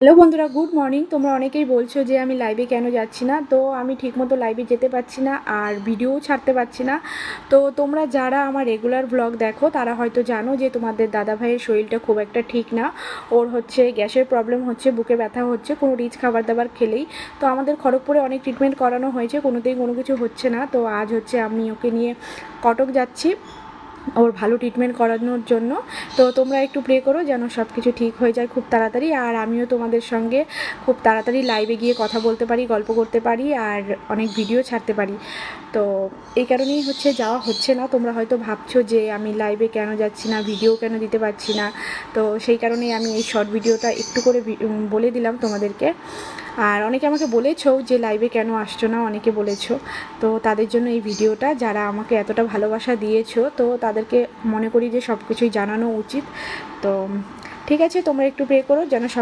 Hello বন্ধুরা, good morning. তোমরা অনেকেই বলছো যে আমি লাইভে কেন যাচ্ছি না। তো আমি ঠিকমতো লাইভে যেতে পারছি না আর ভিডিওও ছাড়তে পারছি না। তো তোমরা যারা আমার রেগুলার ব্লগ দেখো তারা হয়তো জানো যে তোমাদের দাদা ভাইয়ের শরীরটা খুব একটা ঠিক না। ওর হচ্ছে গ্যাসের প্রবলেম হচ্ছে, বুকে ব্যথা হচ্ছে কোনো রিচ খাবার দাবার খেলেই। তো আমাদের খড়গপুরে অনেক ট্রিটমেন্ট করানো হয়েছে, কোনোতেই কোনো কিছু হচ্ছে না। তো আজ হচ্ছে আমি ওকে নিয়ে কটক যাচ্ছি ওর ভালো ট্রিটমেন্ট করানোর জন্য। তো তোমরা একটু প্রে করো যেন সব কিছু ঠিক হয়ে যায় খুব তাড়াতাড়ি, আর আমিও তোমাদের সঙ্গে খুব তাড়াতাড়ি লাইভে গিয়ে কথা বলতে পারি, গল্প করতে পারি আর অনেক ভিডিও ছাড়তে পারি। তো এই কারণেই হচ্ছে যাওয়া হচ্ছে না। তোমরা হয়তো ভাবছো যে আমি লাইভে কেন যাচ্ছি না, ভিডিও কেন দিতে পারছি না। তো সেই কারণেই আমি এই শর্ট ভিডিওটা একটু করে বলে দিলাম তোমাদেরকে। আর অনেকে আমাকে বলেছো যে লাইভে কেন আসছো না, অনেকে বলেছো। তো তাদের জন্য এই ভিডিওটা, যারা আমাকে এতটা ভালোবাসা দিয়েছো তো তাদেরকে মনে করি যে সব কিছুই জানানো উচিত। তো ঠিক আছে, তোমরা একটু প্রে করো যেন সব